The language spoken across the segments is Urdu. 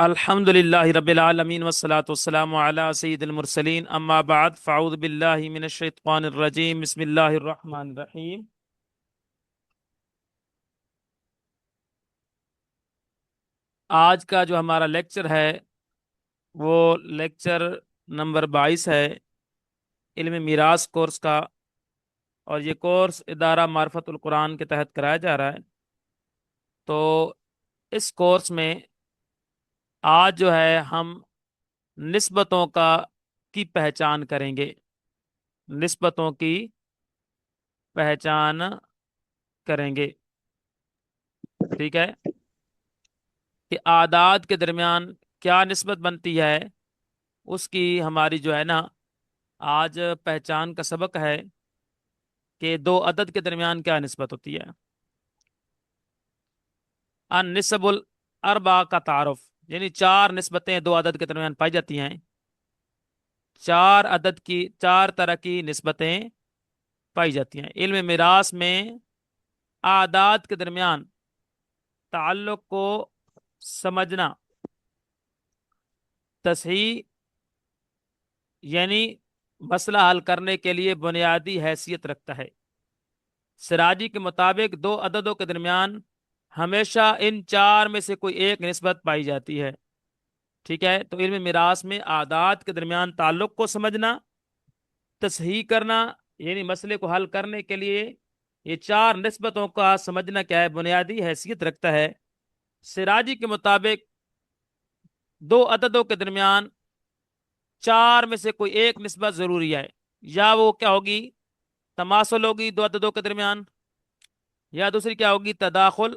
الحمد للہ رب العالمین والصلاة والسلام علی سید المرسلین اما بعد فاعوذ باللہ من الشیطان الرجیم بسم اللہ الرحمن الرحیم۔ آج کا جو ہمارا لیکچر ہے وہ لیکچر نمبر 22 ہے علم میراث کورس کا، اور یہ کورس ادارہ معرفت القرآن کے تحت کرایا جا رہا ہے۔ تو اس کورس میں آج جو ہے ہم نسبتوں کی پہچان کریں گے، نسبتوں کی پہچان کریں گے، ٹھیک ہے، کہ اعداد کے درمیان کیا نسبت بنتی ہے، اس کی ہماری جو ہے نا آج پہچان کا سبق ہے کہ دو عدد کے درمیان کیا نسبت ہوتی ہے۔ النسب الاربع کا تعارف، یعنی چار نسبتیں دو عدد کے درمیان پائی جاتی ہیں، چار طرح کی نسبتیں پائی جاتی ہیں۔ علم میراث میں اعداد کے درمیان تعلق کو سمجھنا تصحیح یعنی مسئلہ حل کرنے کے لیے بنیادی حیثیت رکھتا ہے۔ سراجی کے مطابق دو عددوں کے درمیان ہمیشہ ان چار میں سے کوئی ایک نسبت پائی جاتی ہے، ٹھیک ہے۔ تو علم میراث میں اعداد کے درمیان تعلق کو سمجھنا، تصحیح کرنا یعنی مسئلے کو حل کرنے کے لیے یہ چار نسبتوں کا سمجھنا کیا ہے، بنیادی حیثیت رکھتا ہے۔ سراجی کے مطابق دو عددوں کے درمیان چار میں سے کوئی ایک نسبت ضروری ہے، یا وہ کیا ہوگی، تماثل ہوگی دو عددوں کے درمیان، یا دوسری کیا ہوگی، تداخل،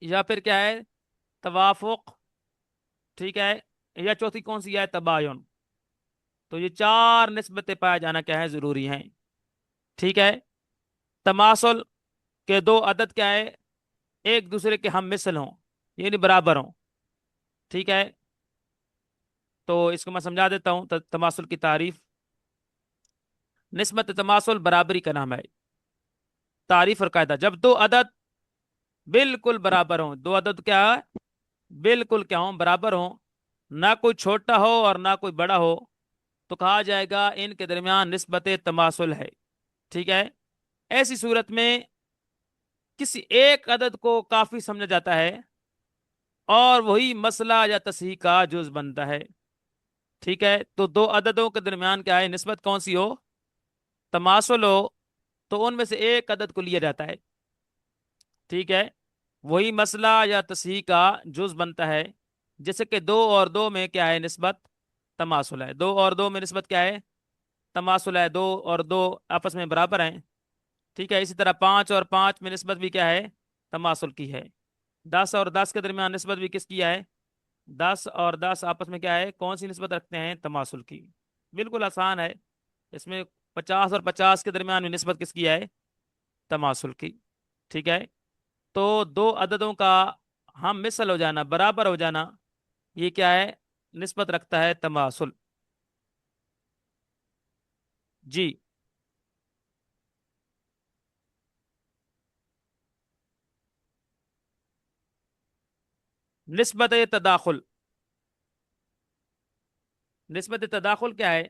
یا پھر کیا ہے، توافق، ٹھیک ہے، یا چوتھی کون سی ہے، تباین۔ تو یہ چار نسبتیں پایا جانا کیا ہے، ضروری ہیں، ٹھیک ہے۔ تماثل کے دو عدد کیا ہے، ایک دوسرے کے ہم مثل ہوں یعنی برابر ہوں، ٹھیک ہے۔ تو اس کو میں سمجھا دیتا ہوں تماثل کی تعریف۔ نسبت تماثل برابری کا نام ہے۔ تعریف اور قاعدہ، جب دو عدد بالکل برابر ہوں، دو عدد کیا ہے، بالکل کیا ہوں، برابر ہوں، نہ کوئی چھوٹا ہو اور نہ کوئی بڑا ہو، تو کہا جائے گا ان کے درمیان نسبت تماثل ہے، ٹھیک ہے۔ ایسی صورت میں کسی ایک عدد کو کافی سمجھا جاتا ہے اور وہی مسئلہ یا تصحیح کا جز بنتا ہے، ٹھیک ہے۔ تو دو عددوں کے درمیان کیا ہے، نسبت کون سی ہو، تماثل ہو، تو ان میں سے ایک عدد کو لیا جاتا ہے، ٹھیک ہے، وہی مسئلہ یا تصحیح کا جز بنتا ہے۔ جیسے کہ دو اور دو میں کیا ہے، نسبت تماثل ہے، دو اور دو میں نسبت کیا ہے، تماثل ہے، دو اور دو آپس میں برابر ہیں، ٹھیک ہے۔ اسی طرح پانچ اور پانچ میں نسبت بھی کیا ہے، تماثل کی ہے۔ 10 اور 10 کے درمیان نسبت بھی کس کی ہے، 10 اور 10 آپس میں کیا ہے، کون سی نسبت رکھتے ہیں، تماثل کی۔ بالکل آسان ہے اس میں۔ 50 اور 50 کے درمیان بھی نسبت کس کی ہے، تماثل کی، ٹھیک ہے۔ تو دو عددوں کا ہم مثل ہو جانا، برابر ہو جانا، یہ کیا ہے، نسبت رکھتا ہے تماثل، جی۔ نسبت تداخل، نسبت تداخل کیا ہے،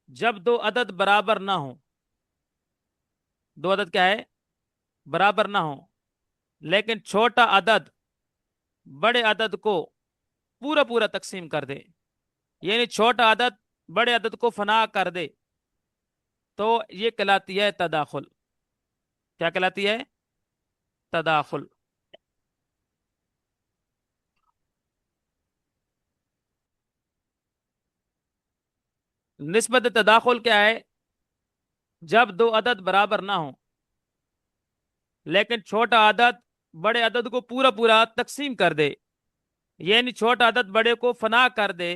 جب دو عدد برابر نہ ہوں، دو عدد کیا ہے، برابر نہ ہوں، لیکن چھوٹا عدد بڑے عدد کو پورا پورا تقسیم کر دے، یعنی چھوٹا عدد بڑے عدد کو فنا کر دے، تو یہ کہلاتی ہے تداخل۔ کیا کہلاتی ہے، تداخل۔ نسبت تداخل کیا ہے، جب دو عدد برابر نہ ہوں لیکن چھوٹا عدد بڑے عدد کو پورا پورا تقسیم کر دے، یعنی چھوٹا عدد بڑے کو فنا کر دے،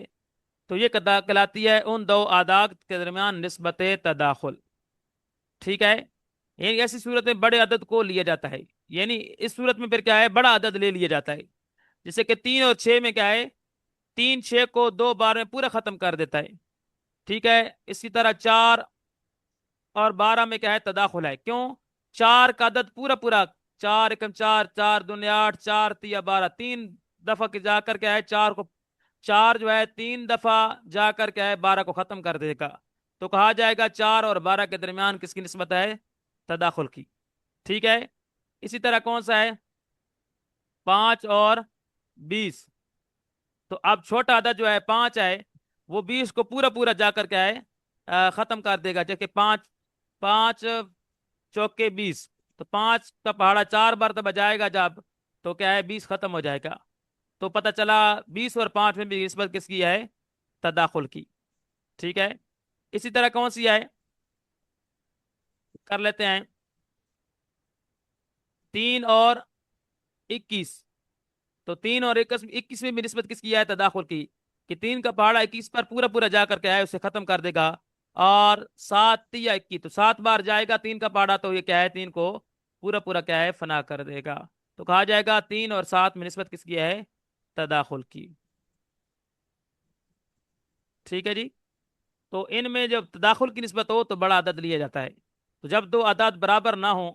تو یہ کہلاتی ہے ان دو اعداد کے درمیان نسبت تداخل، ٹھیک ہے۔ یعنی ایسی صورت میں بڑے عدد کو لیا جاتا ہے، یعنی اس صورت میں پھر کیا ہے، بڑا عدد لے لیا جاتا ہے۔ جیسے کہ 3 اور 6 میں کیا ہے، 3 6 کو 2 بار میں پورا ختم کر دیتا ہے، ٹھیک ہے۔ اسی طرح 4 اور 12 میں کیا ہے، تداخل ہے، کیوں، 4 کا عدد پورا پورا، 4 ایکم 4، 4 دونے 8، 4 تیا 12، 3 دفعہ جا کر کیا ہے 4 کو، 4 جو ہے 3 دفعہ جا کر کیا ہے 12 کو ختم کر دے گا، تو کہا جائے گا 4 اور 12 کے درمیان کس کی نسبت ہے؟ تداخل کی. ٹھیک ہے. اسی طرح کون سا ہے؟ 5 اور 20. تو اب چھوٹا عدد جو ہے 5 ہے، وہ 20 کو پورا پورا جا کر کیا ہے ختم کر دے گا. جیسے 5 5 چوکے 20، تو 5 کا پہاڑا 4 مرتبہ جائے گا جب، تو کیا ہے 20 ختم ہو جائے گا. تو پتہ چلا 20 اور 5 میں بھی نسبت کس کی ہے؟ تداخل کی. ٹھیک ہے. اسی طرح کون سی ہے؟ کر لیتے ہیں 3 اور 21. تو 3 اور 21 میں بھی نسبت کس کی ہے؟ تداخل کی. کہ 3 کا پہاڑا 21 پر پورا پورا جا کر کے آئے اسے ختم کر دے گا. اور 7 یا 21، تو 7 بار جائے گا 3 کا پہاڑا، تو یہ کیا ہے 3 کو پورا پورا کیا ہے فنا کر دے گا. تو کہا جائے گا 3 اور 7 میں نسبت کس کی ہے؟ تداخل کی. ٹھیک ہے جی. تو ان میں جب تداخل کی نسبت ہو تو بڑا عدد لیا جاتا ہے. تو جب دو عدد برابر نہ ہو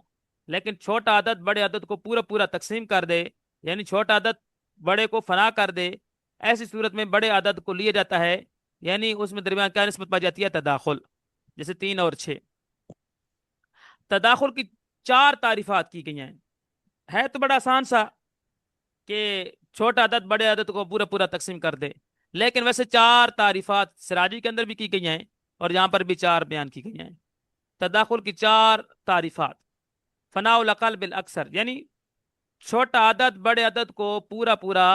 لیکن چھوٹا عدد بڑے عدد کو پورا پورا تقسیم کر دے، یعنی چھوٹا عدد بڑے کو فنا کر دے، ایسی صورت میں بڑے عدد کو لیا جاتا ہے، یعنی اس میں درمیان کیا نسبت پائی جاتی ہے؟ تداخل. جیسے 3 اور 6. تداخل کی 4 تعریفات کی گئی ہیں. ہے تو بڑا آسان سا کہ چھوٹا عدد بڑے عدد کو پورا پورا تقسیم کر دے، لیکن ویسے 4 تعریفات سراجی کے اندر بھی کی گئی ہیں اور یہاں پر بھی 4 بیان کی گئی ہیں. تداخل کی 4 تعریفات: فناء الاقل بالاکثر، یعنی چھوٹا عدد بڑے عدد کو پورا پورا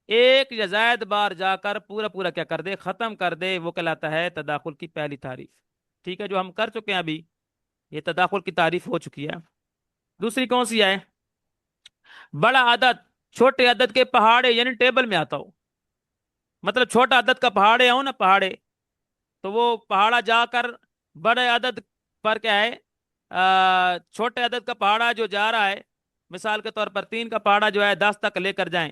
ایک یا زائد بار جا کر پورا پورا کیا کر دے؟ ختم کر دے، وہ کہلاتا ہے تداخل کی پہلی تعریف. ٹھیک ہے. جو ہم کر چکے ہیں ابھی، یہ تداخل کی تعریف ہو چکی ہے. دوسری کون سی ہے؟ بڑا عدد چھوٹے عدد کے پہاڑے یعنی ٹیبل میں آتا ہو. مطلب چھوٹا عدد کا پہاڑے ہو نا، پہاڑے، تو وہ پہاڑا جا کر بڑے عدد پر کیا ہے چھوٹے عدد کا پہاڑا جو جا رہا ہے، مثال کے طور پر 3 کا پہاڑا جو ہے 10 تک لے کر جائیں.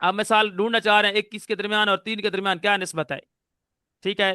اب مثال ڈھونڈنا چاہ رہے ہیں 21 کے درمیان اور 3 کے درمیان کیا نسبت ہے. ٹھیک ہے.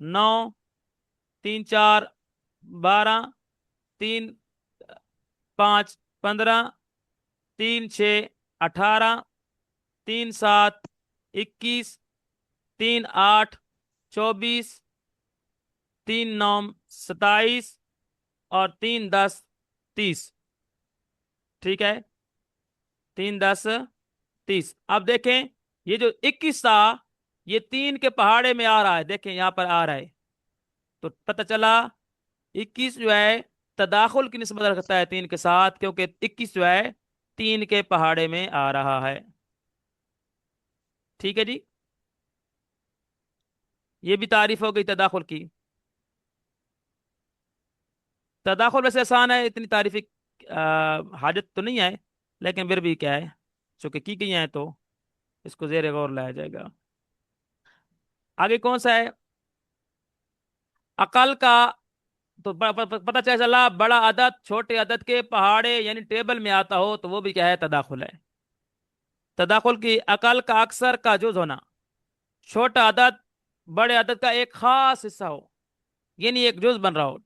9، 3 4 12، 3 5 15، 3 6 18، 3 7 21، 3 8 24، 3 9 27 اور 3 10 30. ٹھیک ہے. 3 10 30. اب دیکھیں یہ جو 21 تھا یہ 3 کے پہاڑے میں آ رہا ہے، دیکھیں یہاں پر آ رہا ہے، تو پتہ چلا 21 جو ہے تداخل کی نسبت رکھتا ہے 3 کے ساتھ، کیونکہ 21 جو ہے 3 کے پہاڑے میں آ رہا ہے. ٹھیک ہے جی. یہ بھی تعریف ہو گئی تداخل کی. تداخل ویسے آسان ہے، اتنی تعریفی حاجت تو نہیں ہے، لیکن پھر بھی کیا ہے چونکہ کی گئی ہیں تو اس کو زیر غور لایا جائے گا. آگے کون سا ہے؟ عقل کا. تو پتہ چلا بڑا عدد چھوٹے عدد کے پہاڑے یعنی ٹیبل میں آتا ہو تو وہ بھی کیا ہے؟ تداخل ہے. تداخل کی عقل کا اکثر کا جز ہونا. چھوٹا عدد بڑے عدد کا ایک خاص حصہ ہو، یعنی ایک جز بن رہا ہو.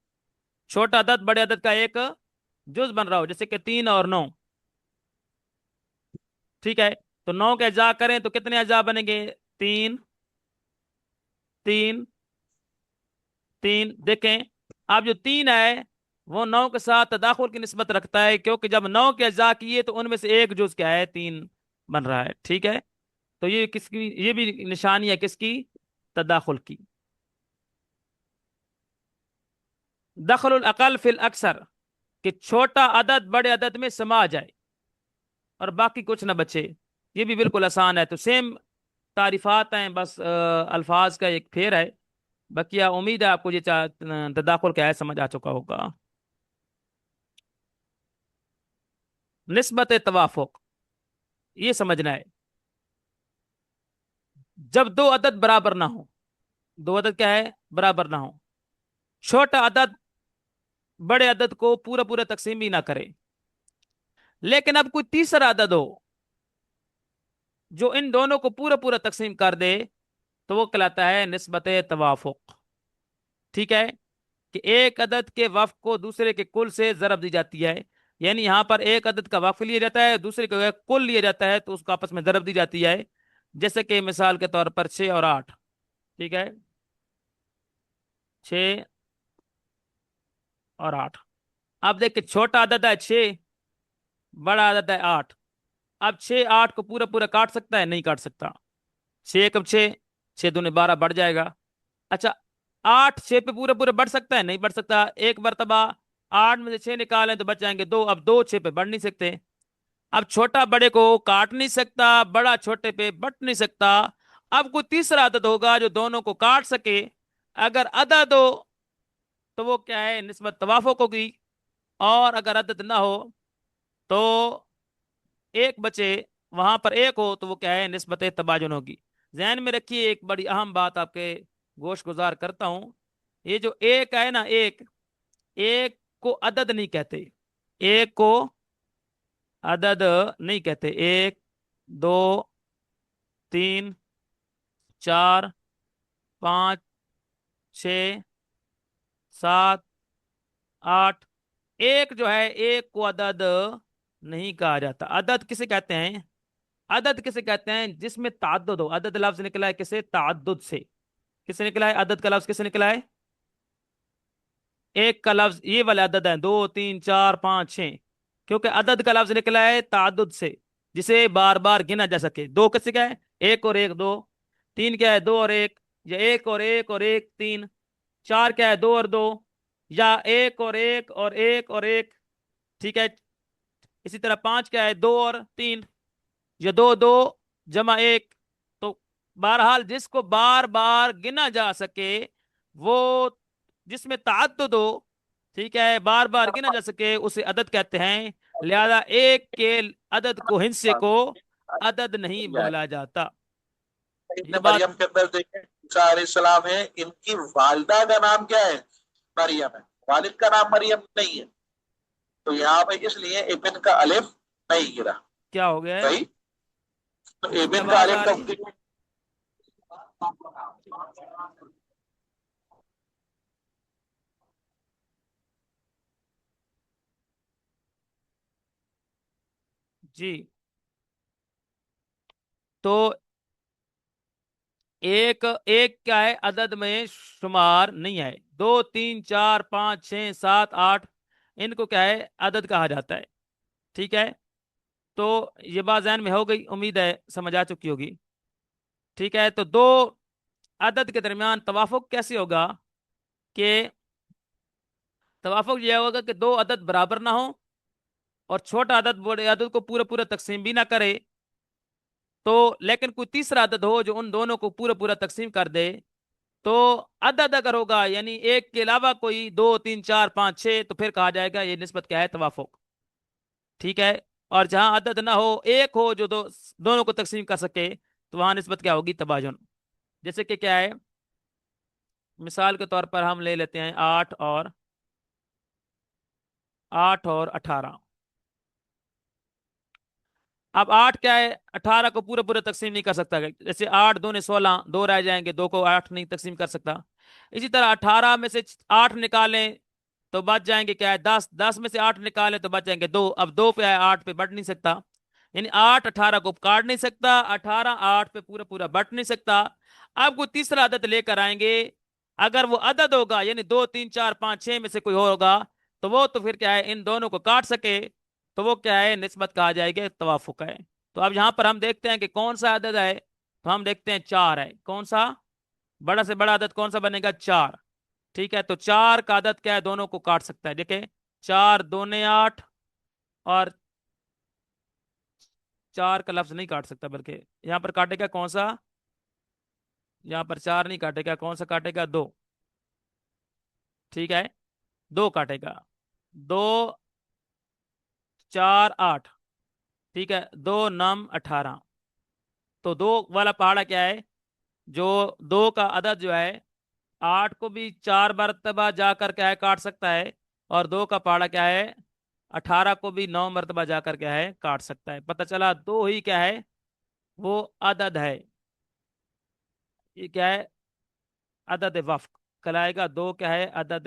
چھوٹا عدد بڑے عدد کا ایک جز بن رہا ہو، جیسے کہ 3 اور 9. ٹھیک ہے. تو 9 کے اجزاء کریں تو کتنے اجزاء بنیں گے؟ 3 3 3. دیکھیں اب جو 3 ہے وہ 9 کے ساتھ تداخل کی نسبت رکھتا ہے، کیونکہ جب 9 کے اجزاء کیے تو ان میں سے ایک جز کیا ہے؟ 3 بن رہا ہے. ٹھیک ہے. تو یہ کس کی؟ یہ بھی نشانی ہے کس کی؟ تداخل کی. دخل الاقل فی الاکثر، کہ چھوٹا عدد بڑے عدد میں سما جائے اور باقی کچھ نہ بچے. یہ بھی بالکل آسان ہے. تو سیم تعریفات ہیں، بس الفاظ کا ایک پھیر ہے. بقیہ امید ہے آپ کو یہ تداخل کیا ہے سمجھ آ چکا ہوگا. نسبت توافق یہ سمجھنا ہے. جب دو عدد برابر نہ ہو، دو عدد کیا ہے؟ برابر نہ ہو. چھوٹا عدد بڑے عدد کو پورا پورا تقسیم ہی نہ کرے، لیکن اب کوئی تیسرا عدد ہو جو ان دونوں کو پورا پورا تقسیم کر دے تو وہ کہلاتا ہے نسبت توافق. ٹھیک ہے. کہ ایک عدد کے وفق کو دوسرے کے کل سے ضرب دی جاتی ہے، یعنی یہاں پر ایک عدد کا وقف لیا جاتا ہے، دوسرے کا کل لیا جاتا ہے، تو اس کو آپس میں ضرب دی جاتی ہے، جیسے کہ مثال کے طور پر 6 اور 8، ٹھیک ہے، 6 اور 8۔ اب دیکھیں چھوٹا عدد ہے 6، بڑا عدد ہے 8۔ اب 6 8 کو پورا پورا کاٹ سکتا ہے؟ نہیں کاٹ سکتا۔ 6 کب 6، 6 دونوں 12 بڑھ جائے گا۔ اچھا 8 6 پہ پورا پورا بڑھ سکتا ہے؟ نہیں بڑھ سکتا۔ ایک مرتبہ 8 میں سے 6 نکالیں تو بچ جائیں گے 2، اب 2 6 پہ بڑھ نہیں سکتے۔ اب چھوٹا بڑے کو کاٹ نہیں سکتا، بڑا چھوٹے پہ بٹ نہیں سکتا۔ اب کوئی تیسرا عدد ہوگا جو دونوں کو کاٹ سکے، اگر عدد ہو تو وہ کیا ہے، نسبت توافق ہوگی، اور اگر عدد نہ ہو تو ایک بچے، وہاں پر ایک ہو تو وہ کیا ہے، نسبت تباین ہوگی۔ ذہن میں رکھیے ایک بڑی اہم بات آپ کے گوش گزار کرتا ہوں، یہ جو ایک ہے نا، ایک ایک کو عدد نہیں کہتے، ایک کو عدد نہیں کہتے۔ 1 2 3 4 5 6 7 8، ایک جو ہے ایک کو عدد نہیں کہا جاتا۔ عدد کسے کہتے ہیں؟ عدد کسے کہتے ہیں جس میں تعدد ہو۔ عدد لفظ نکلا ہے کسے؟ تعدد سے۔ کسے نکلا ہے عدد کا لفظ؟ کسے نکلا ہے؟ ایک کا لفظ یہ والے عدد ہیں 2 3 4 5 6، کیونکہ عدد کا لفظ نکلا ہے تعدد سے، جسے بار بار گنا جا سکے۔ دو کسے کیا ہے؟ ایک اور ایک 2۔ تین کیا ہے؟ 2 اور 1، یا ایک اور ایک اور ایک 3۔ چار کیا ہے؟ 2 اور 2، یا ایک اور ایک اور ایک اور ایک، ٹھیک ہے۔ اسی طرح 5 کیا ہے؟ 2 اور 3، یا 2 2 جمع 1۔ تو بہرحال جس کو بار بار گنا جا سکے، وہ جس میں تعدد ہو، ٹھیک ہے، بار بار گنا جا سکے، اسے عدد کہتے ہیں۔ لہذا ایک کے عدد کو، ہندسے کو عدد نہیں بولا جاتا۔ ابن یہ بات مریم کے اندر دیکھیں موسیٰ علیہ السلام ہے، ان کی والدہ کا نام کیا ہے؟ مریم ہے، والد کا نام مریم نہیں ہے، تو یہاں پہ اس لیے ابن کا الف نہیں گرا۔ کیا ہو گیا ہے؟ صحیح، تو کسی کی ابن کا آواز الف آ کا رہی؟ جی، تو ایک ایک کیا ہے، عدد میں شمار نہیں ہے۔ 2 3 4 5 6 7 8، ان کو کیا ہے، عدد کہا جاتا ہے، ٹھیک ہے۔ تو یہ بات ذہن میں ہو گئی، امید ہے سمجھ آ چکی ہوگی، ٹھیک ہے۔ تو دو عدد کے درمیان توافق کیسے ہوگا؟ کہ توافق یہ ہوگا کہ دو عدد برابر نہ ہو، اور چھوٹا عدد بڑے عدد کو پورا پورا تقسیم بھی نہ کرے، تو لیکن کوئی تیسرا عدد ہو جو ان دونوں کو پورا پورا تقسیم کر دے، تو عدد اگر ہوگا یعنی ایک کے علاوہ کوئی 2 3 4 5 6، تو پھر کہا جائے گا یہ نسبت کیا ہے، توافق، ٹھیک ہے۔ اور جہاں عدد نہ ہو، ایک ہو جو دونوں کو تقسیم کر سکے، تو وہاں نسبت کیا ہوگی، تباین۔ جیسے کہ کیا ہے، مثال کے طور پر ہم لے لیتے ہیں 8 اور 18۔ اب 8 کیا ہے، 18 کو پورا پورا تقسیم نہیں کر سکتا، جیسے 8 2 نے 16، 2 رہ جائیں گے، 2 کو 8 نہیں تقسیم کر سکتا۔ اسی طرح 18 میں سے 8 نکالیں تو بچ جائیں گے کیا ہے، 10، 10 میں سے 8 نکالیں تو بچ جائیں گے 2، اب 2 پہ ہے 8 پہ بڑھ نہیں سکتا، یعنی 8 18 کو کاٹ نہیں سکتا، 18 8 پہ پورا پورا بٹ نہیں سکتا۔ اب کوئی تیسرا عدد لے کر آئیں گے، اگر وہ عدد ہوگا یعنی 2 3 4 5 6 میں سے کوئی ہوگا، تو وہ تو پھر کیا ہے، ان دونوں کو کاٹ سکے، تو وہ کیا ہے، نسبت کہا جائے گا، توافق ہے۔ تو اب یہاں پر ہم دیکھتے ہیں کہ کون سا عدد ہے، تو ہم دیکھتے ہیں 4 ہے۔ کون سا بڑا سے بڑا عدد کون سا بنے گا، 4، ٹھیک ہے۔ تو 4 کا عدد کیا ہے، دونوں کو کاٹ سکتا ہے، دیکھیں 4 2 نے 8، اور 4 کا لفظ نہیں کاٹ سکتا، بلکہ یہاں پر کاٹے گا کون سا، یہاں پر 4 نہیں کاٹے گا، کون سا کاٹے گا، 2، ٹھیک ہے، 2 کاٹے گا، 2 4 8، ٹھیک ہے، 2 9 18۔ تو 2 والا پہاڑا کیا ہے، جو 2 کا عدد جو ہے 8 کو بھی 4 مرتبہ جا کر کیا ہے، کاٹ سکتا ہے، اور 2 کا پہاڑا کیا ہے، 18 کو بھی 9 مرتبہ جا کر کیا ہے، کاٹ سکتا ہے۔ پتہ چلا 2 ہی کیا ہے، وہ عدد ہے، یہ کیا ہے، عدد وفق کہلائے گا۔ 2 کیا ہے، عدد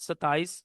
27,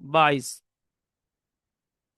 22।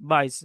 22।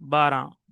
12।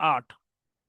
8।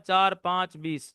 4 5 20।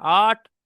8,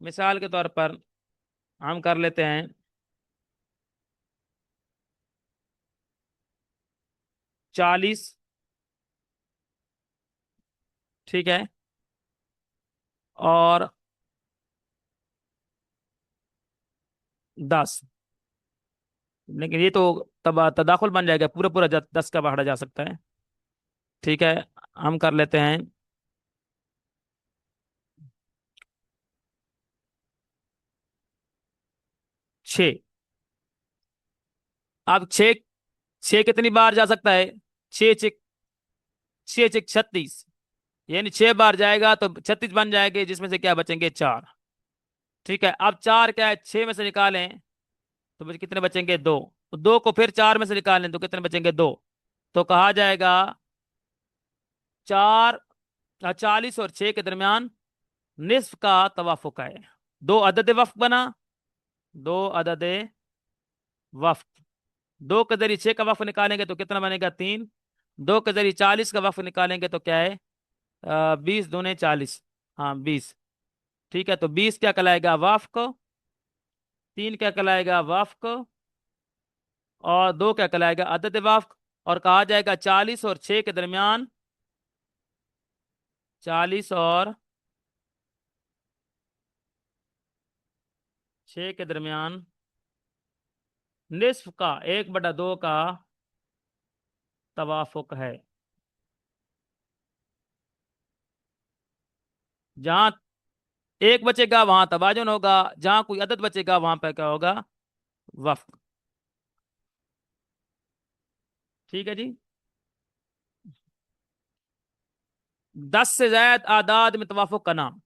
مثال کے طور پر ہم کر لیتے ہیں 40، ٹھیک ہے، اور 10، لیکن یہ تو تداخل بن جائے گا، پورا پورا 10 کا پڑھا جا سکتا ہے، ٹھیک ہے، ہم کر لیتے ہیں 6۔ اب 6، 6 کتنی بار جا سکتا ہے؟ 6 6 36، یعنی 6 بار جائے گا تو 36 بن جائے گے، جس میں سے کیا بچیں گے؟ 4، ٹھیک ہے۔ اب 4 کیا ہے؟ 6 میں سے نکالیں تو کتنے بچیں گے؟ 2، 2 کو پھر 4 میں سے نکالیں تو کتنے بچیں گے؟ 2، تو کہا جائے گا 4، 40 اور 6 کے درمیان نصف کا توافق ہے۔ دو عدد وفق بنا، دو عدد وفق، 2 کے ذریعے 6 کا وفق نکالیں گے تو کتنا بنے گا؟ 3، 2 کے ذریعے 40 کا وفق نکالیں گے تو کیا ہے؟ 20 دونے 40، ہاں 20، ٹھیک ہے۔ تو 20 کیا کہلائے گا؟ وفق، 3 کیا کہلائے گا؟ وفق، اور 2 کیا کہلائے گا؟ عدد وفق، اور کہا جائے گا 40 اور 6 کے درمیان، 40 اور 6 کے درمیان نصف کا 1/2 کا توافق ہے۔ جہاں ایک بچے گا وہاں تباین ہوگا، جہاں کوئی عدد بچے گا وہاں پہ کیا ہوگا؟ وفق، ٹھیک ہے جی۔ 10 سے زائد اعداد میں توافق کا نام،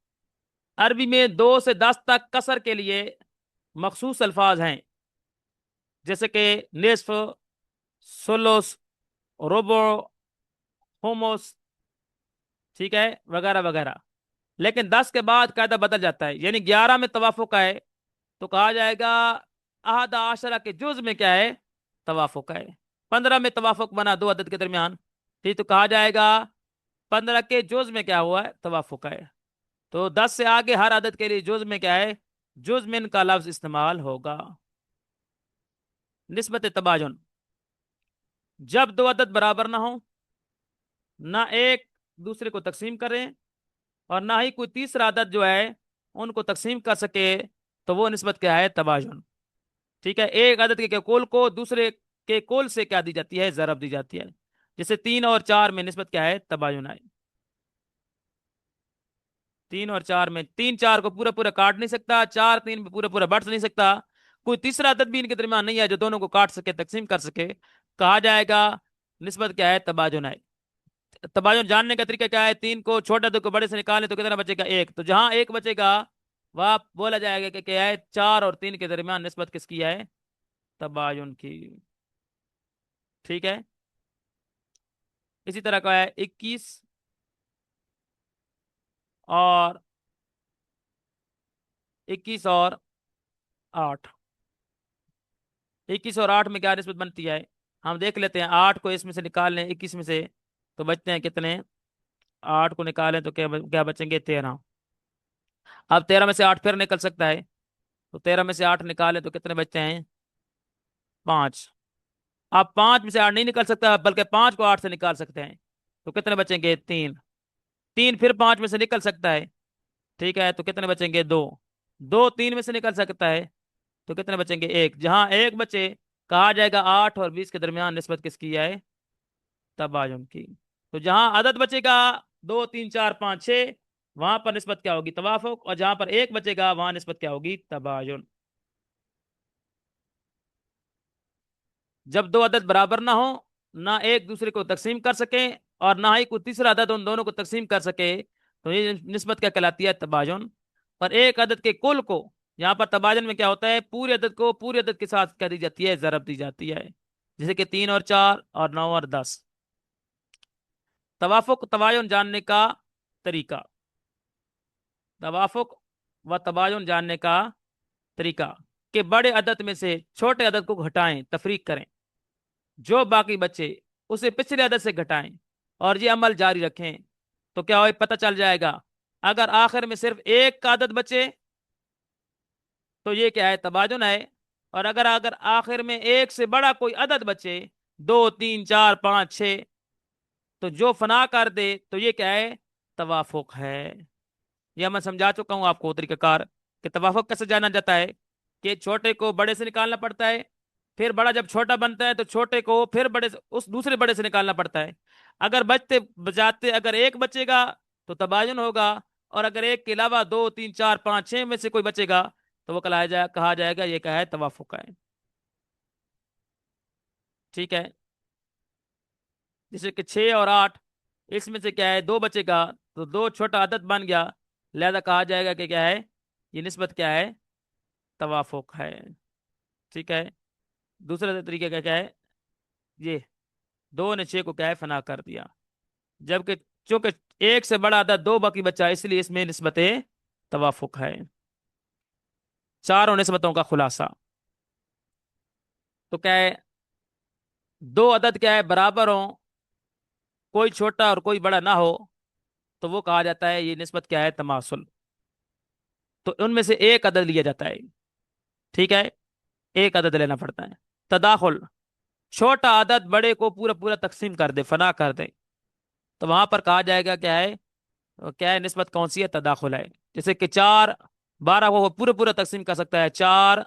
عربی میں 2 سے 10 تک کسر کے لیے مخصوص الفاظ ہیں، جیسے کہ نصف، ثلث، ربع، خمس، ٹھیک ہے، وغیرہ وغیرہ۔ لیکن 10 کے بعد قاعدہ بدل جاتا ہے، یعنی 11 میں توافق ہے تو کہا جائے گا احد عشرہ کے جز میں کیا ہے؟ توافق ہے۔ 15 میں توافق بنا دو عدد کے درمیان، ٹھیک، تو کہا جائے گا 15 کے جز میں کیا ہوا ہے؟ توافق ہے۔ تو 10 سے آگے ہر عدد کے لیے جز میں کیا ہے؟ جز من کا لفظ استعمال ہوگا۔ نسبت تباین، جب دو عدد برابر نہ ہوں، نہ ایک دوسرے کو تقسیم کریں اور نہ ہی کوئی تیسرا عدد جو ہے ان کو تقسیم کر سکے، تو وہ نسبت کیا ہے؟ تباین، ٹھیک ہے۔ ایک عدد کے کول کو دوسرے کے کول سے کیا دی جاتی ہے؟ ضرب دی جاتی ہے، جیسے 3 اور 4 میں نسبت کیا ہے؟ تباین ہے۔ 3 اور 4 میں 3 4 کو پورا پورا کاٹ نہیں سکتا، 4 3 میں پورا پورا بٹ نہیں سکتا، کوئی تیسرا عدد بھی ان کے درمیان نہیں ہے جو دونوں کو کاٹ سکے، تقسیم کر سکے، کہا جائے گا نسبت کیا ہے؟ تباین ہے۔ تباین جاننے کا طریقہ کیا ہے؟ 3 کو چھوٹے عدد کو بڑے سے نکالیں تو کتنا بچے گا؟ 1، تو جہاں 1 بچے گا وہ بولا جائے گا کہ کیا ہے؟ 4 اور 3 کے درمیان نسبت کس کی ہے؟ تباین کی، ٹھیک ہے۔ اسی طرح کا ہے 21 اور 21 اور 8، 21 اور 8 میں کیا نسبت بنتی ہے؟ ہم دیکھ لیتے ہیں، 8 کو اس میں سے نکال لیں 21 میں سے تو بچتے ہیں کتنے؟ 8 کو نکالیں تو کیا بچیں گے؟ 13۔ اب 13 میں سے 8 پھر نکل سکتا ہے، تو 13 میں سے 8 نکالیں تو کتنے بچتے ہیں؟ 5۔ اب 5 میں سے 8 نہیں نکل سکتا، بلکہ 5 کو 8 سے نکال سکتے ہیں، تو کتنے بچیں گے؟ 3۔ 3 پھر 5 میں سے نکل سکتا ہے، ٹھیک ہے، تو کتنے بچیں گے؟ 2۔ 2 3 میں سے نکل سکتا ہے تو کتنے بچیں گے؟ 1۔ جہاں 1 بچے، کہا جائے گا 8 اور 20 کے درمیان نسبت کس کی ہے؟ تباین کی۔ تو جہاں عدد بچے گا 2 3 4 5 6، وہاں پر نسبت کیا ہوگی؟ توافق، اور جہاں پر 1 بچے گا وہاں نسبت کیا ہوگی؟ تباین۔ جب دو عدد برابر نہ ہو، نہ ایک دوسرے کو تقسیم کر سکیں اور نہ ہی کوئی تیسرا عدد ان دونوں کو تقسیم کر سکے، تو یہ نسبت کیا کہلاتی ہے؟ تباین۔ اور ایک عدد کے کل کو، یہاں پر تباین میں کیا ہوتا ہے؟ پورے عدد کو پورے عدد کے ساتھ کیا دی جاتی ہے؟ ضرب دی جاتی ہے، جیسے کہ 3 اور 4 اور 9 اور 10۔ توافق تباین جاننے کا طریقہ، توافق و تباین جاننے کا طریقہ کہ بڑے عدد میں سے چھوٹے عدد کو گھٹائیں، تفریق کریں، جو باقی بچے اسے پچھلے عدد سے گھٹائیں اور یہ عمل جاری رکھیں، تو کیا ہو؟ پتہ چل جائے گا اگر آخر میں صرف ایک کا عدد بچے تو یہ کیا ہے؟ تباین ہے۔ اور اگر اگر آخر میں ایک سے بڑا کوئی عدد بچے، 2 3 4 5 6، تو جو فنا کر دے تو یہ کیا ہے؟ توافق ہے۔ یہ میں سمجھا چکا ہوں آپ کو طریقہ کار کہ توافق کیسے جانا جاتا ہے، کہ چھوٹے کو بڑے سے نکالنا پڑتا ہے، پھر بڑا جب چھوٹا بنتا ہے تو چھوٹے کو پھر بڑے سے، اس دوسرے بڑے سے نکالنا پڑتا ہے۔ اگر بچتے بجاتے اگر ایک بچے گا تو تباین ہوگا، اور اگر ایک کے علاوہ 2 3 4 5 6 میں سے کوئی بچے گا تو وہ کہا جائے گا یہ کیا ہے؟ توافق ہے۔ ٹھیک ہے؟ جیسے کہ 6 اور 8، اس میں سے کیا ہے؟ 2 بچے گا تو 2 چھوٹا عدد بن گیا، لہذا کہا جائے گا کہ کیا ہے؟ یہ نسبت کیا ہے؟ توافق ہے۔ ٹھیک ہے؟ دوسرا طریقہ کیا ہے؟ یہ 2 نے 6 کو کیا ہے؟ فنا کر دیا، جبکہ چونکہ ایک سے بڑا عدد 2 باقی بچا، اس لیے اس میں نسبت توافق ہے۔ چاروں نسبتوں کا خلاصہ تو کیا ہے؟ 2 عدد کیا ہے؟ برابر ہوں، کوئی چھوٹا اور کوئی بڑا نہ ہو، تو وہ کہا جاتا ہے یہ نسبت کیا ہے؟ تماثل۔ تو ان میں سے ایک عدد لیا جاتا ہے۔ ٹھیک ہے؟ ایک عدد لینا پڑتا ہے۔ تداخل، چھوٹا عدد بڑے کو پورا پورا تقسیم کر دے، فنا کر دے، تو وہاں پر کہا جائے گا کیا ہے؟ کیا ہے؟ نسبت کون سی ہے؟ تداخل ہے۔ جیسے کہ 4 12 کو وہ پورے پورا تقسیم کر سکتا ہے، 4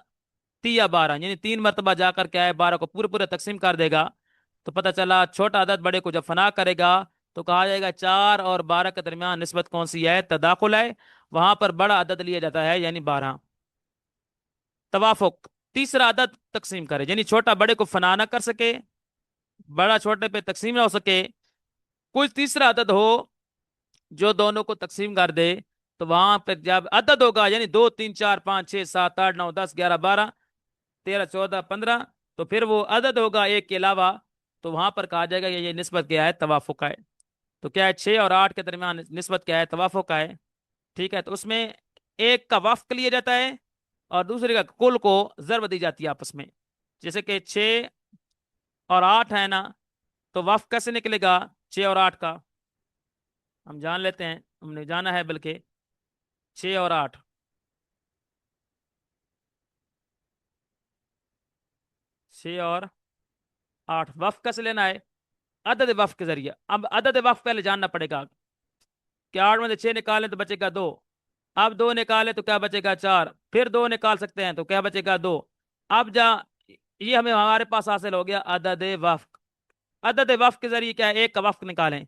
3 یا 12، یعنی 3 مرتبہ جا کر کیا ہے؟ 12 کو پورے پورے تقسیم کر دے گا، تو پتہ چلا چھوٹا عدد بڑے کو جب فنا کرے گا تو کہا جائے گا 4 اور 12 کے درمیان نسبت کون سی ہے؟ تداخل ہے۔ وہاں پر بڑا عدد لیا جاتا ہے، یعنی 12۔ توافق، تیسرا عدد تقسیم کرے، یعنی چھوٹا بڑے کو فنا نہ کر سکے، بڑا چھوٹے پہ تقسیم نہ ہو سکے، کوئی تیسرا عدد ہو جو دونوں کو تقسیم کر دے، تو وہاں پہ جب عدد ہوگا، یعنی 2 3 4 5 6 7 8 9 10 11 12 13 14 15، تو پھر وہ عدد ہوگا ایک کے علاوہ، تو وہاں پر کہا جائے گا یہ نسبت کیا ہے؟ توافق ہے۔ تو کیا ہے؟ 6 اور 8 کے درمیان نسبت کیا ہے؟ توافق ہے۔ ٹھیک ہے؟ تو اس میں ایک کا وفق لیا جاتا ہے اور دوسرے کا کل کو ضرب دی جاتی ہے آپس میں۔ جیسے کہ 6 اور 8 ہے نا، تو وفق کیسے نکلے گا 6 اور 8 کا؟ ہم جان لیتے ہیں، ہم نے جانا ہے بلکہ 6 اور 8، 6 اور 8 وفق کیسے لینا ہے؟ عدد وفق کے ذریعے۔ اب عدد وفق پہلے جاننا پڑے گا کہ 8 میں سے 6 نکالیں تو بچے گا 2، اب 2 نکالے تو کیا بچے گا؟ 4، پھر 2 نکال سکتے ہیں تو کیا بچے گا؟ 2۔ اب یہ ہمیں ہمارے پاس حاصل ہو گیا عدد وفق۔ عدد وفق کے ذریعے کیا ہے؟ ایک کا وفق نکالیں،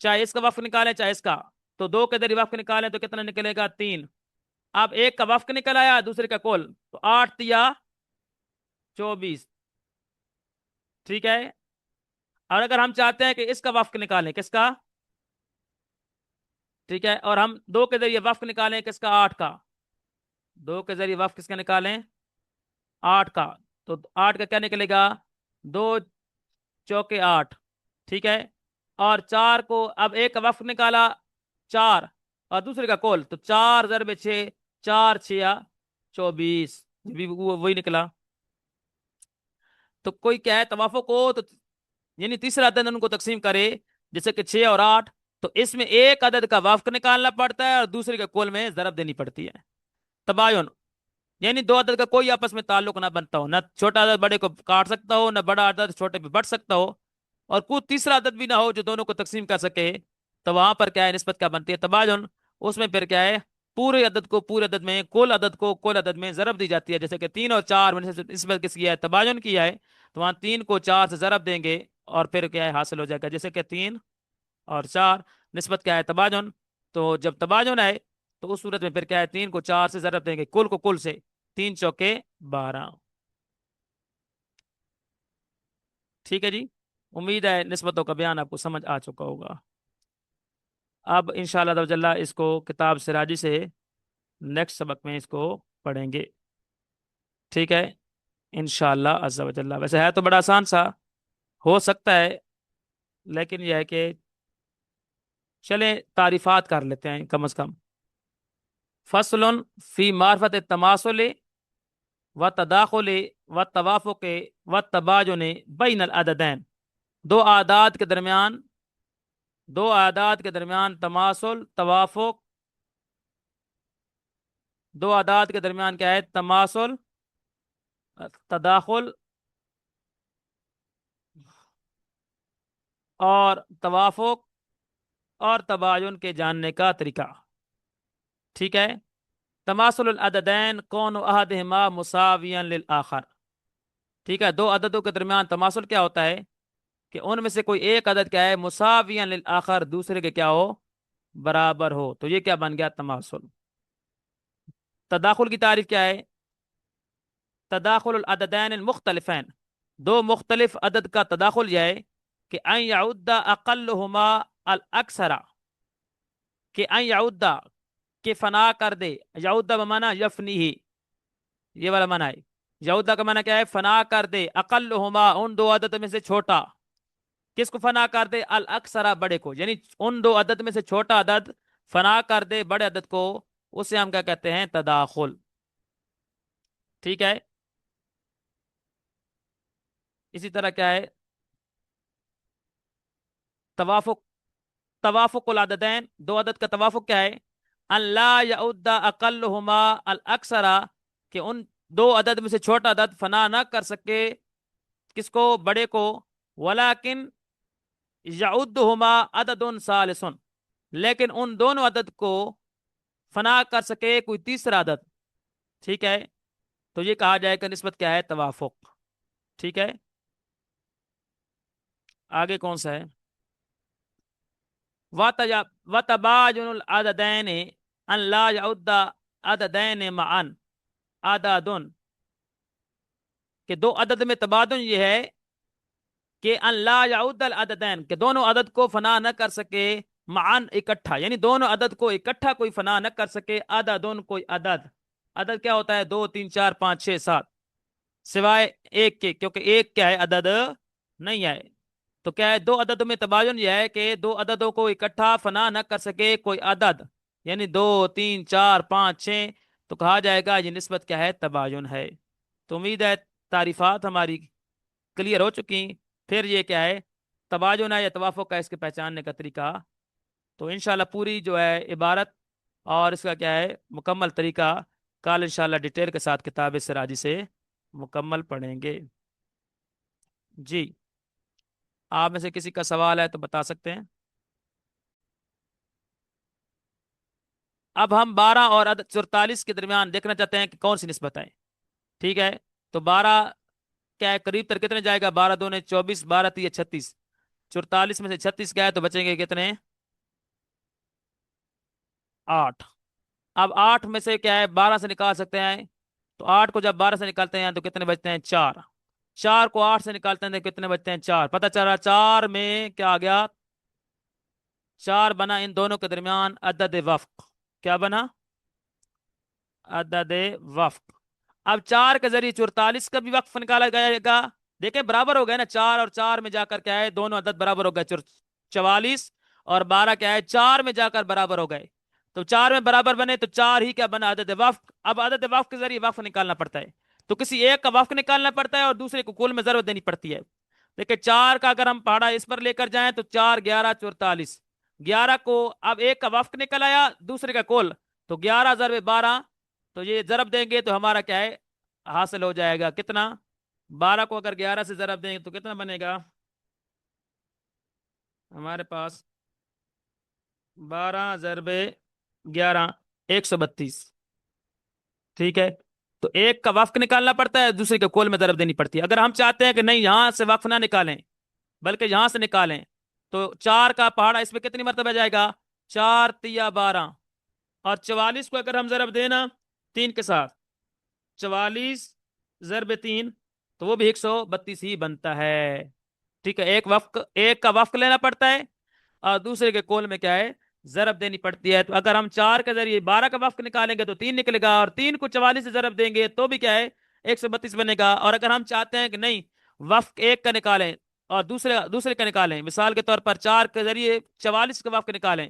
چاہے اس کا وفق نکالیں چاہے اس کا، تو 2 کے ذریعے وفق نکالیں تو کتنا نکلے گا؟ 3۔ اب ایک کا وفق نکل آیا، دوسرے کا کل، تو 8 یا 24۔ ٹھیک ہے؟ اور اگر ہم چاہتے ہیں کہ اس کا وفق نکالیں، کس کا؟ ٹھیک ہے، اور ہم 2 کے ذریعے وفق نکالیں کس کا؟ 8 کا۔ 2 کے ذریعے وفق کس کا نکالیں؟ 8 کا، تو 8 کا کیا نکلے گا؟ 2 چوکے 8۔ ٹھیک ہے؟ اور 4 کو اب ایک کا وفق نکالا 4 اور دوسرے کا کل، تو 4 × 6، 4 × 6 = 24، وہی نکلا۔ تو کوئی کیا ہے؟ توافق ہو تو یعنی تیسرا عدد ان کو تقسیم کرے، جیسے کہ 6 اور 8، تو اس میں ایک عدد کا وفق نکالنا پڑتا ہے اور دوسرے کے کل میں ضرب دینی پڑتی ہے۔ تباین، یعنی 2 عدد کا کوئی آپس میں تعلق نہ بنتا ہو، نہ چھوٹا عدد بڑے کو کاٹ سکتا ہو، نہ بڑا عدد چھوٹے پہ بڑھ سکتا ہو، اور کوئی تیسرا عدد بھی نہ ہو جو دونوں کو تقسیم کر سکے، تو وہاں پر کیا ہے؟ نسبت کیا بنتی ہے؟ تباین۔ اس میں پھر کیا ہے؟ پورے عدد کو پورے عدد میں، کل عدد کو کل عدد میں ضرب دی جاتی ہے۔ جیسے کہ 3 اور 4 میں سے نسبت کس کی ہے؟ تباین کی ہے، تو وہاں 3 کو 4 سے ضرب دیں گے اور پھر کیا ہے؟ حاصل ہو جائے گا۔ جیسے کہ 3 اور 4 نسبت کیا ہے؟ تباین۔ تو جب تباین ہے تو اس صورت میں پھر کیا ہے؟ 3 کو 4 سے ضرب دیں گے، کل کو کل سے، 3 × 4 = 12۔ ٹھیک ہے جی؟ امید ہے نسبتوں کا بیان آپ کو سمجھ آ چکا ہوگا۔ اب انشاءاللہ اس کو کتاب سراجی سے نیکسٹ سبق میں اس کو پڑھیں گے۔ ٹھیک ہے؟ انشاءاللہ عز و جل۔ ویسے ہے تو بڑا آسان سا، ہو سکتا ہے، لیکن یہ ہے کہ چلیں تعریفات کر لیتے ہیں کم از کم۔ فصل فی معرفت التماثل و تداخل و توافق و تباین بین العددین، دو اعداد کے درمیان تماثل، توافق دو اعداد کے درمیان کیا ہے؟ تماثل، تداخل اور توافق اور تباین کے جاننے کا طریقہ، ٹھیک ہے؟ تماثل العددین کون احدہما مساویا للآخر، ٹھیک ہے؟ دو عددوں کے درمیان تماثل کیا ہوتا ہے؟ کہ ان میں سے کوئی ایک عدد کیا ہے؟ مساویا للآخر، دوسرے کے کیا ہو؟ برابر ہو، تو یہ کیا بن گیا؟ تماثل۔ تداخل کی تعریف کیا ہے؟ تداخل العددین المختلفین، دو مختلف عدد کا تداخل یہ ہے کہ ان یعد اقلہما الاکثر، کہ ان یعد، کہ فنا کر دے، یعد بمانا یفنی ہی، یہ والا مانا ہے۔ یعد کا مانا کیا ہے؟ فنا کر دے، اقلہما ان دو عدد میں سے چھوٹا، کس کو فنا کر دے؟ الاکثر بڑے کو، یعنی ان دو عدد میں سے چھوٹا عدد فنا کر دے بڑے عدد کو، اسے ہم کیا کہتے ہیں؟ تداخل، ٹھیک ہے؟ اسی طرح کیا ہے؟ توافق، توافق العددین، دو عدد کا توافق کیا ہے؟ ان لا یعد اقلہما الاکثر، کہ ان دو عدد میں سے چھوٹا عدد فنا نہ کر سکے کس کو؟ بڑے کو، ولیکن یعدہما عدد ثالث، لیکن ان دونوں عدد کو فنا کر سکے کوئی تیسرا عدد، ٹھیک ہے؟ تو یہ کہا جائے کہ نسبت کیا ہے؟ توافق، ٹھیک ہے؟ آگے کون سا ہے؟ وتباین العددین ان لا يعد عددین معا عدد، کہ دو عدد میں تبادل یہ ہے کہ ان لا يعد العددین، کہ دونوں عدد کو فنا نہ کر سکے، معن اکٹھا، یعنی دونوں عدد کو اکٹھا کوئی فنا نہ کر سکے، عددن کوئی عدد، عدد کیا ہوتا ہے؟ دو، تین، چار، پانچ، چھ، سات، سوائے ایک کے، کیونکہ ایک کیا ہے؟ عدد نہیں ہے۔ تو کیا ہے؟ دو عددوں میں تباین یہ ہے کہ دو عددوں کو اکٹھا فنا نہ کر سکے کوئی عدد، یعنی دو، تین، چار، پانچ، چھ، تو کہا جائے گا یہ نسبت کیا ہے؟ تباین ہے۔ تو امید ہے تعریفات ہماری کلیئر ہو چکی۔ پھر یہ کیا ہے؟ تباین ہے یا توافق کا، اس کے پہچاننے کا طریقہ، تو انشاءاللہ پوری جو ہے عبارت اور اس کا کیا ہے مکمل طریقہ کل انشاءاللہ ڈیٹیل کے ساتھ کتاب سراجی سے مکمل پڑھیں گے۔ جی، آپ میں سے کسی کا سوال ہے تو بتا سکتے ہیں۔ اب ہم 12 اور عدد 44 کے درمیان دیکھنا چاہتے ہیں کہ کون سی نسبت ہے، ٹھیک ہے؟ تو 12 کیا ہے؟ قریب تر کتنے جائے گا؟ 12 دونے 24، 12 تیے 36، 44 میں سے 36 کیا ہے؟ تو بچیں گے کتنے؟ 8۔ اب 8 میں سے کیا ہے؟ 12 سے نکال سکتے ہیں، تو 8 کو جب 12 سے نکالتے ہیں تو کتنے بچتے ہیں؟ 4۔ 4 کو 8 سے نکالتے ہیں تو کتنے بچتے ہیں؟ 4۔ پتہ چلا 4 میں کیا آ گیا؟ 4 بنا ان دونوں کے درمیان عدد وفق، کیا بنا؟ عدد وفق۔ اب 4 کے ذریعے 44 کا بھی وقف نکالا جائے گا، دیکھیں برابر ہو گئے نا، 4 اور 4 میں جا کر کیا ہے؟ دونوں عدد برابر ہو گئے، 44 اور 12 کیا ہے؟ 4 میں جا کر برابر ہو گئے، تو 4 میں برابر بنے تو 4 ہی کیا بنا؟ عدد وفق۔ اب عدد وفق کے ذریعے وقف نکالنا پڑتا ہے، تو کسی ایک کا وقف نکالنا پڑتا ہے اور دوسرے کو کل میں ضرورت دینی پڑتی ہے۔ دیکھیں 4 کا اگر ہم پہاڑا اس پر لے کر جائیں تو 4 11 44، 11 کو اب ایک کا وفق نکل آیا، دوسرے کا کل، تو 11 ضرب 12، تو یہ ضرب دیں گے تو ہمارا کیا ہے؟ حاصل ہو جائے گا کتنا؟ 12 کو اگر 11 سے ضرب دیں گے تو کتنا بنے گا ہمارے پاس؟ 12 ضرب 11، 132، ٹھیک ہے؟ تو ایک کا وقف نکالنا پڑتا ہے، دوسرے کے کول میں ضرب دینی پڑتی ہے۔ اگر ہم چاہتے ہیں کہ نہیں یہاں سے وقف نہ نکالیں بلکہ یہاں سے نکالیں، تو 4 کا پہاڑا اس میں کتنی مرتبہ جائے گا؟ 4 تیا 12، اور 44 کو اگر ہم ضرب دینا 3 کے ساتھ، 44 ضرب 3، تو وہ بھی 132 ہی بنتا ہے، ٹھیک ہے؟ ایک کا وفق لینا پڑتا ہے اور دوسرے کے کول میں کیا ہے؟ ضرب دینی پڑتی ہے۔ تو اگر ہم 4 کے ذریعے 12 کا وفق نکالیں گے تو 3 نکلے گا، اور 3 کو 44 سے ضرب دیں گے تو بھی کیا ہے؟ 132 بنے گا۔ اور اگر ہم چاہتے ہیں کہ نہیں وفق ایک کا نکالیں اور دوسرے کا نکالیں، مثال کے طور پر 4 کے ذریعے 44 کا وفق نکالیں،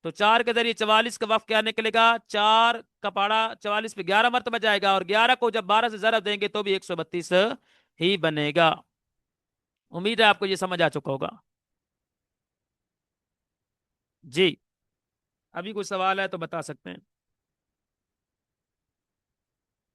تو 4 کے ذریعے 44 کا وفق کیا نکلے گا؟ 4 کا پہاڑا 44 پہ 11 مرتبہ جائے گا، اور 11 کو جب 12 سے ضرب دیں گے تو بھی 132 ہی بنے گا۔ امید ہے آپ کو یہ سمجھ آ چکا ہوگا۔ جی، ابھی کوئی سوال ہے تو بتا سکتے ہیں۔